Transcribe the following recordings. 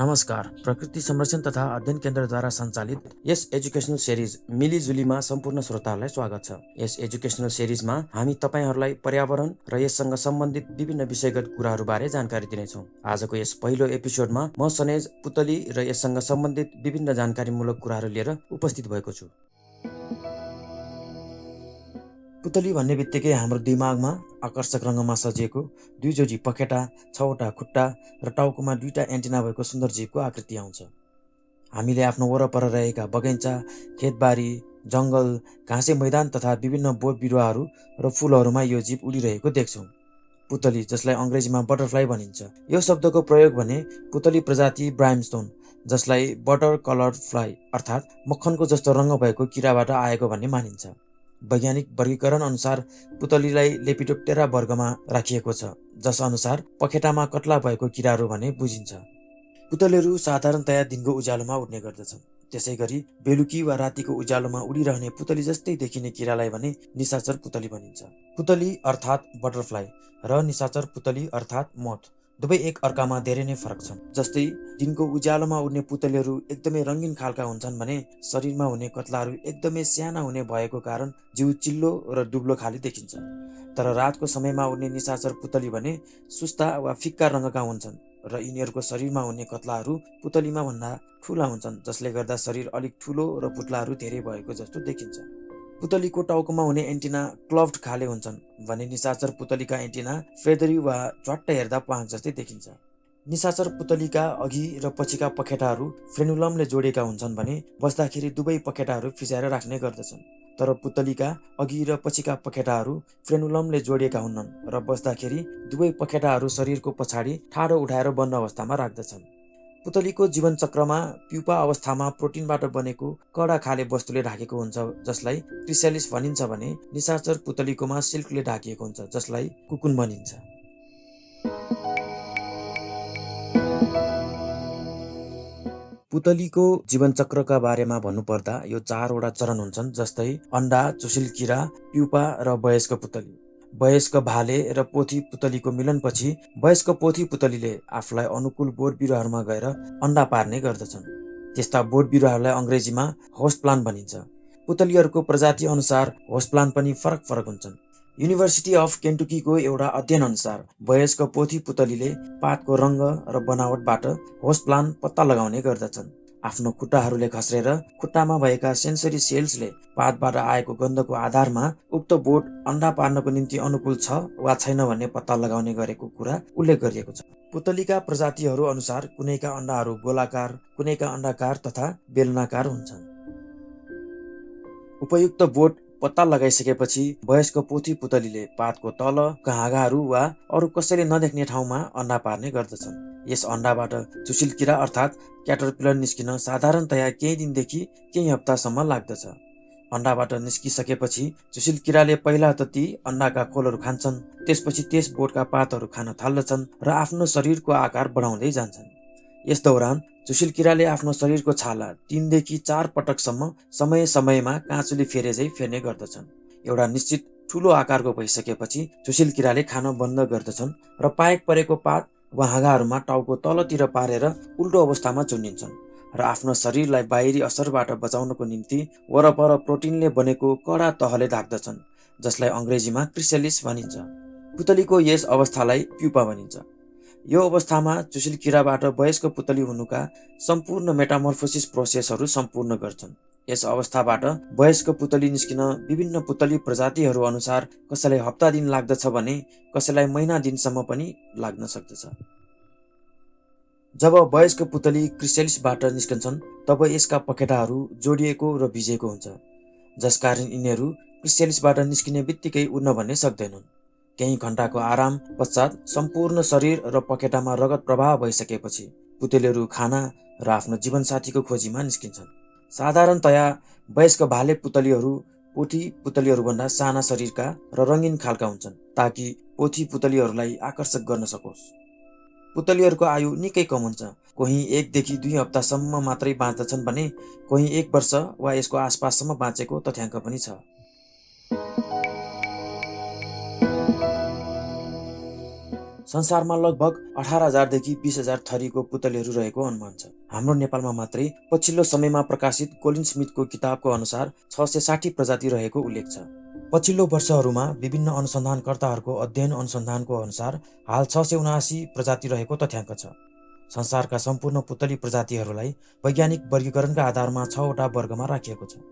नमस्कार। प्रकृति संरक्षण तथा अध्ययन केन्द्रद्वारा सञ्चालित यस एजुकेसनल सिरिज मिलिजुलीमा सम्पूर्ण श्रोताहरूलाई स्वागत छ। यस एजुकेसनल सिरिजमा हामी तपाईहरूलाई पर्यावरण र यससँग सम्बन्धित विभिन्न विषयगत कुराहरूबारे जानकारी दिनेछौँ। आजको यस पहिलो एपिसोडमा म सनेज पुतली र यससँग सम्बन्धित विभिन्न जानकारीमूलक कुराहरू लिएर उपस्थित भएको छु। पुतली भन्ने बित्तिकै हाम्रो दिमागमा आकर्षक रङ्गमा सजिएको दुई जोडी पखेटा, 6वटा खुट्टा र टाउकोमा 2टा एन्टिना भएको सुन्दर जीवको आकृति आउँछ। हामीले आफ्नो वरपर रहेका बगैँचा, खेतबारी, जङ्गल, घाँसे मैदान तथा विभिन्न बोट बिरुवाहरू र फुलहरूमा यो जीव उडिरहेको देख्छौँ। पुतली, जसलाई अङ्ग्रेजीमा बटरफ्लाई भनिन्छ, यो शब्दको प्रयोग भने पुतली प्रजाति ब्राइमस्टोन, जसलाई बटर कलर्ड फ्लाई अर्थात् मक्खनको जस्तो रङ्ग भएको किराबाट आएको भन्ने मानिन्छ। वैज्ञानिक वर्गीकरण अनुसार पुतलीलाई लेपिडोप्टेरा वर्गमा राखिएको छ, जस अनुसार पखेटामा कट्ला भएको किराहरू भने बुझिन्छ। पुतलीहरू साधारणतया दिनको उज्यालोमा उड्ने गर्दछन्। त्यसैगरी बेलुकी वा रातिको उज्यालोमा उडिरहने पुतली जस्तै देखिने किरालाई भने निशाचर पुतली भनिन्छ। पुतली अर्थात् बटरफ्लाई र निशाचर पुतली अर्थात् मोथ दुवै एक अर्कामा धेरै नै फरक छन्। जस्तै दिनको उज्यालोमा उड्ने पुतलीहरू एकदमै रङ्गीन खालका हुन्छन् भने शरीरमा हुने कत्लाहरू एकदमै साना हुने भएको कारण जिउ चिल्लो र दुब्लो खाली देखिन्छ। तर रातको समयमा उड्ने निशाचर पुतली भने सुस्ता वा फिक्का रङ्गका हुन्छन् र यिनीहरूको शरीरमा हुने कत्लाहरू पुतलीमा भन्दा ठुला हुन्छन्, जसले गर्दा शरीर अलिक ठुलो र पुत्लाहरू धेरै भएको जस्तो देखिन्छ। पुतलीको टाउकोमा हुने एन्टिना क्लब्ड खाले हुन्छन् भने निशाचर पुतलीका एन्टिना फेदरी वा झट्ट हेर्दा प्वाङ जस्तै देखिन्छ। निशाचर पुतलीका अघि र पछिका पखेटाहरू फ्रेनुलमले जोडिएका हुन्छन् भने बस्दाखेरि दुवै पखेटाहरू फिजाएर राख्ने गर्दछन्। तर पुतलीका अघि र पछिका पखेटाहरू फ्रेनुलमले जोडिएका हुन्नन् र बस्दाखेरि दुवै पखेटाहरू शरीरको पछाडि ठाडो उठाएर बन्द अवस्थामा राख्दछन्। पुतलीको जीवन चक्रमा प्युपा अवस्थामा प्रोटिनबाट बनेको कडा खाले वस्तुले ढाकेको हुन्छ, जसलाई क्रिसेलिस भनिन्छ भने निशाचर पुतलीकोमा सिल्कले ढाकिएको हुन्छ, जसलाई कुकुन भनिन्छ। पुतलीको जीवन चक्रका बारेमा भन्नुपर्दा यो 4वटा चरण हुन्छन्, जस्तै अण्डा, चुसिल किरा, प्युपा र वयस्क पुतली। वयस्क भाले र पोथी पुतलीको मिलनपछि वयस्क पोथी पुतलीले आफूलाई अनुकूल बोट बिरुवाहरूमा गएर अण्डा पार्ने गर्दछन्। त्यस्ता बोट बिरुवाहरूलाई अङ्ग्रेजीमा होस्ट प्लान्ट भनिन्छ। पुतलीहरूको प्रजाति अनुसार होस्ट प्लान्ट पनि फरक फरक हुन्छन्। युनिभर्सिटी अफ केन्टुकीको एउटा अध्ययन अनुसार वयस्क पोथी पुतलीले पातको रङ्ग र बनावटबाट होस्ट प्लान्ट पत्ता लगाउने गर्दछन्। आफ्नो खुट्टाहरूले खस्रेर खुट्टामा भएका सेन्सरी सेल्सले पातबाट आएको गन्धको आधारमा उक्त बोट अण्डा पार्नको निम्ति अनुकूल छ वा छैन भन्ने पत्ता लगाउने गरेको कुरा उल्लेख गरिएको छ। पुतलीका प्रजातिहरू अनुसार कुनैका अण्डाहरू गोलाकार, कुनैका अण्डाकार तथा बेलनाकार हुन्छन्। उपयुक्त बोट पत्ता लगाइसकेपछि वयस्क पोथी पुतलीले पातको तल, हाँगाहरू वा अरू कसैले नदेख्ने ठाउँमा अण्डा पार्ने गर्दछन्। यस अण्डाबाट चुसिल किरा अर्थात् क्याटरपिलर निस्किन साधारणतया केही दिनदेखि केही हप्तासम्म लाग्दछ। अण्डाबाट निस्किसकेपछि चुसिल किराले पहिला त ती अण्डाका खोलहरू खान्छन्, त्यसपछि त्यस बोटका पातहरू खान थाल्दछन् र आफ्नो शरीरको आकार बढाउँदै जान्छन्। यस दौरान चुसिल किराले आफ्नो शरीरको छाला 3 देखि 4 पटकसम्म समय समयमा काँचुली फेरेझै फेर्ने गर्दछन्। एउटा निश्चित ठुलो आकारको भइसकेपछि चुसिल किराले खान बन्द गर्दछन् र पाएक परेको पात वा हाँगाहरूमा टाउको तलतिर पारेर उल्टो अवस्थामा चुनिन्छन् र आफ्नो शरीरलाई बाहिरी असरबाट बचाउनको निम्ति वरपर प्रोटिनले बनेको कडा तहले ढाक्दछन्, जसलाई अङ्ग्रेजीमा क्रिसेलिस भनिन्छ। पुतलीको यस अवस्थालाई प्युपा भनिन्छ। यो अवस्थामा चुसिल किराबाट वयस्क पुतली हुनुका सम्पूर्ण मेटामोर्फोसिस प्रोसेसहरू सम्पूर्ण गर्छन्। यस अवस्थाबाट वयस्क पुतली निस्किन विभिन्न पुतली प्रजातिहरू अनुसार कसैलाई हप्ता दिन लाग्दछ भने कसैलाई महिना दिनसम्म पनि लाग्न सक्दछ। जब वयस्क पुतली क्रिसेलिसबाट निस्कन्छन् तब यसका पखेटाहरू जोडिएको र भिजेको हुन्छ, जसकारण यिनीहरू क्रिसेलिसबाट निस्किने बित्तिकै उड्न भन्ने सक्दैनन्। केही घण्टाको आराम पश्चात सम्पूर्ण शरीर र पखेटामा रगत प्रवाह भइसकेपछि पुतलीहरू खाना र आफ्नो जीवनसाथीको खोजीमा निस्किन्छन्। साधारणतया वयस्क भाले पुतलीहरू पोथी पुतलीहरूभन्दा साना शरीरका र रङ्गीन खालका हुन्छन्, ताकि पोथी पुतलीहरूलाई आकर्षक गर्न सकोस्। पुतलीहरूको आयु निकै कम हुन्छ। कोही 1 देखि 2 हप्तासम्म मात्रै बाँच्दछन् भने कोही 1 वर्ष वा यसको आसपाससम्म बाँचेको तथ्याङ्क पनि छ। संसारमा लगभग 18,000 देखि 20,000 थरीको पुतलीहरू रहेको अनुमान छ। हाम्रो नेपालमा मात्रै पछिल्लो समयमा प्रकाशित कोलिन स्मिथको किताबको अनुसार 660 प्रजाति रहेको उल्लेख छ। पछिल्लो वर्षहरूमा विभिन्न अनुसन्धानकर्ताहरूको अध्ययन अनुसन्धानको अनुसार हाल 679 प्रजाति रहेको तथ्याङ्क छ। संसारका सम्पूर्ण पुतली प्रजातिहरूलाई वैज्ञानिक वर्गीकरणका आधारमा 6वटा वर्गमा राखिएको छ,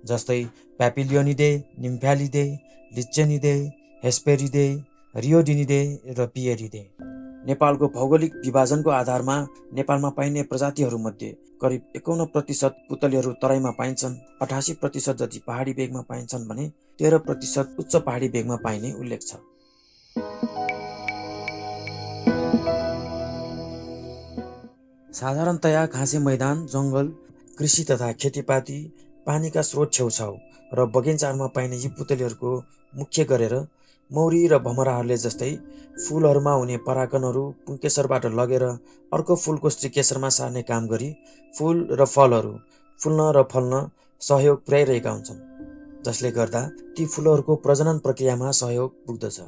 जस्तै प्यापिलियोनिडे, निम्फ्यालिडे, लिचेनिडे, हेस्पेरिडे, रियोडिनिडे र पिएरिडे। नेपालको भौगोलिक विभाजनको आधारमा नेपालमा पाइने प्रजातिहरूमध्ये करिब 51% पुतलीहरू तराईमा पाइन्छन्, 88% जति पहाडी भेगमा पाइन्छन् भने 13% उच्च पहाडी भेगमा पाइने उल्लेख छ। साधारणतया घाँसे मैदान, जङ्गल, कृषि तथा खेतीपाती, पानीका स्रोत छेउछाउ र बगैँचाहरूमा पाइने यी पुतलीहरूको मुख्य गरेर मौरी र भमराहरूले जस्तै फुलहरूमा हुने परागकणहरू पुङ्केसरबाट लगेर अर्को फुलको स्त्रीकेसरमा सार्ने काम गरी फुल र फलहरू फुल्न र फल्न सहयोग पुर्याइरहेका हुन्छन्, जसले गर्दा ती फुलहरूको प्रजनन प्रक्रियामा सहयोग पुग्दछ।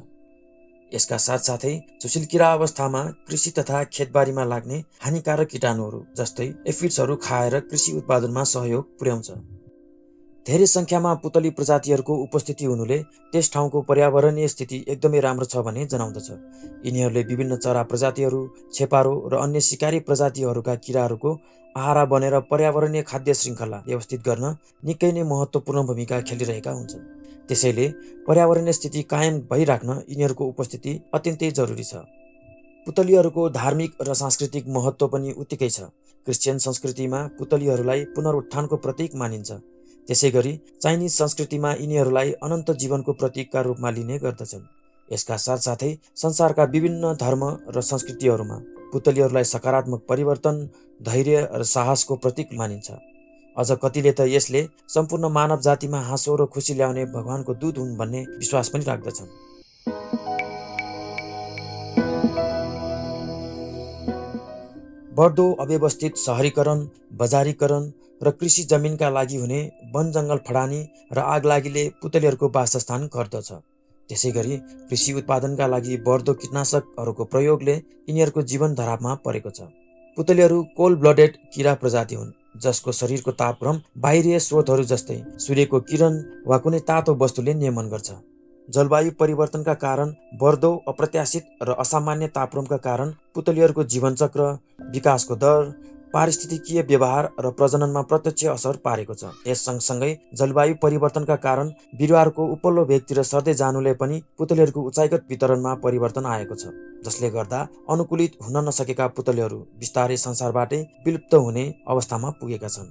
यसका साथसाथै झुसिल किरा अवस्थामा कृषि तथा खेतबारीमा लाग्ने हानिकारक कीटाणुहरू जस्तै एफिड्सहरू खाएर कृषि उत्पादनमा सहयोग पुर्याउँछ। धेरै सङ्ख्यामा पुतली प्रजातिहरूको उपस्थिति हुनुले त्यस ठाउँको पर्यावरणीय स्थिति एकदमै राम्रो छ भन्ने जनाउँदछ। यिनीहरूले विभिन्न चरा प्रजातिहरू, छेपारो र अन्य शिकारी प्रजातिहरूका किराहरूको आहारा बनेर पर्यावरणीय खाद्य श्रृङ्खला व्यवस्थित गर्न निकै नै महत्त्वपूर्ण भूमिका खेलिरहेका हुन्छन्। त्यसैले पर्यावरणीय स्थिति कायम भइराख्न यिनीहरूको उपस्थिति अत्यन्तै जरुरी छ। पुतलीहरूको धार्मिक र सांस्कृतिक महत्त्व पनि उत्तिकै छ। क्रिश्चियन संस्कृतिमा पुतलीहरूलाई पुनरुत्थानको प्रतीक मानिन्छ। त्यसैगरी चाइनिज संस्कृतिमा यिनीहरूलाई अनन्त जीवनको प्रतीकका रूपमा लिने गर्दछन्। यसका साथसाथै संसारका विभिन्न धर्म र संस्कृतिहरूमा पुतलीहरूलाई सकारात्मक परिवर्तन, धैर्य र साहसको प्रतीक मानिन्छ। अझ कतिले त यसले सम्पूर्ण मानव जातिमा हाँसो र खुसी ल्याउने भगवानको दूत हुन् भन्ने विश्वास पनि राख्दछन्। बढ्दो अव्यवस्थित सहरीकरण, बजारीकरण र कृषि जमिनका लागि हुने वन जङ्गल फडानी र आगलागीले पुतलीहरूको वासस्थान गर्दछ। त्यसैगरी कृषि उत्पादनका लागि बढ्दो कीटनाशकहरूको प्रयोगले यिनीहरूको जीवन धरापमा परेको छ। पुतलीहरू कोल्ड ब्लडेड किरा प्रजाति हुन्, जसको शरीरको तापक्रम बाहिरीय स्रोतहरू जस्तै सूर्यको किरण वा कुनै तातो वस्तुले नियमन गर्छ। जलवायु परिवर्तनका कारण बढ्दो अप्रत्याशित र असामान्य तापक्रमका कारण पुतलीहरूको जीवनचक्र, विकासको दर, पारिस्थितिकीय व्यवहार र प्रजननमा प्रत्यक्ष असर पारेको छ। यस सँगसँगै जलवायु परिवर्तनका कारण बिरुवाहरूको उपल्लो भेगतिर सर्दै जानुले पनि पुतलीहरूको उचाइगत वितरणमा परिवर्तन आएको छ, जसले गर्दा अनुकूलित हुन नसकेका पुतलीहरू बिस्तारै संसारबाटै विलुप्त हुने अवस्थामा पुगेका छन्।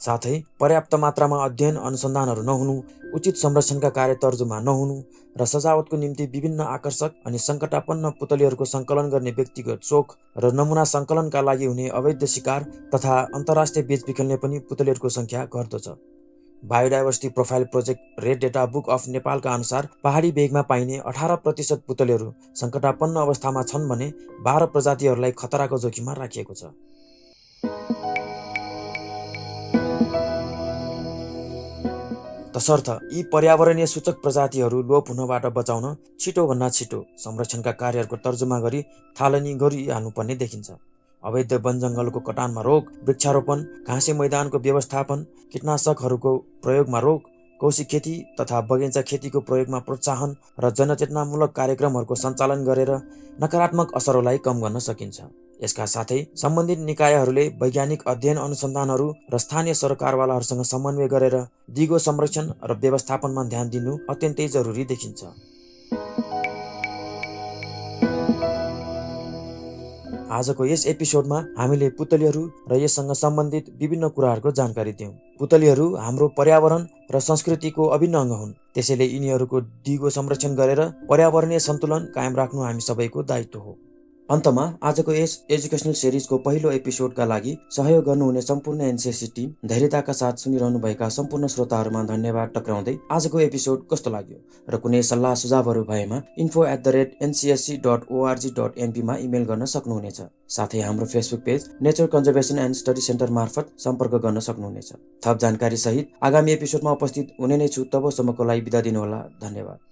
साथै पर्याप्त मात्रामा अध्ययन अनुसन्धानहरू नहुनु, उचित संरक्षणका कार्य तर्जुमा नहुनु र सजावटको निम्ति विभिन्न आकर्षक अनि सङ्कटापन्न पुतलीहरूको सङ्कलन गर्ने व्यक्तिगत शोक र नमुना सङ्कलनका लागि हुने अवैध शिकार तथा अन्तर्राष्ट्रिय बेचबिखनले पनि पुतलीहरूको सङ्ख्या घट्दो छ। Biodiversity profile project red data book of नेपालका अनुसार पहाडी भेगमा पाइने 18% पुतलीहरू सङ्कटापन्न अवस्थामा छन् भने 12 प्रजातिहरूलाई खतराको जोखिममा राखिएको छ। तसर्थ यी पर्यावरणीय सूचक प्रजातिहरू लोप हुनबाट बचाउन छिटोभन्दा छिटो संरक्षणका कार्यहरूको तर्जुमा गरी थालनी गरिहाल्नुपर्ने देखिन्छ। अवैध वन जङ्गलको कटानमा रोक, वृक्षारोपण, घाँसे मैदानको व्यवस्थापन, कीटनाशकहरूको प्रयोगमा रोक, कौशी खेती तथा बगैँचा खेतीको प्रयोगमा प्रोत्साहन र जनचेतनामूलक कार्यक्रमहरूको सञ्चालन गरेर नकारात्मक असरहरूलाई कम गर्न सकिन्छ। यसका साथै सम्बन्धित निकायहरूले वैज्ञानिक अध्ययन अनुसन्धानहरू र स्थानीय सरकारवालाहरूसँग समन्वय गरेर दिगो संरक्षण र व्यवस्थापनमा ध्यान दिनु अत्यन्तै जरुरी देखिन्छ। आजको यस एपिसोडमा हामीले पुतलीहरू र यससँग सम्बन्धित विभिन्न कुराहरूको जानकारी दियौँ। पुतलीहरू हाम्रो पर्यावरण र संस्कृतिको अभिन्न अङ्ग हुन्। त्यसैले यिनीहरूको दिगो संरक्षण गरेर पर्यावरणीय सन्तुलन कायम राख्नु हामी सबैको दायित्व हो। अन्तमा आजको यस एजुकेसनल सिरिजको पहिलो एपिसोडका लागि सहयोग गर्नुहुने सम्पूर्ण एनसिएससी टिम, धैर्यताका साथ सुनिरहनुभएका सम्पूर्ण श्रोताहरूमा धन्यवाद टक्राउँदै आजको एपिसोड कस्तो लाग्यो र कुनै सल्लाह सुझावहरू भएमा info@ncsc.org.mp मा इमेल गर्न सक्नुहुनेछ। साथै हाम्रो Facebook page nature conservation and study centre मार्फत सम्पर्क गर्न सक्नुहुनेछ। थप जानकारी सहित आगामी एपिसोडमा उपस्थित हुने नै छु। तबसम्मको लागि बिदा दिनुहोला। धन्यवाद।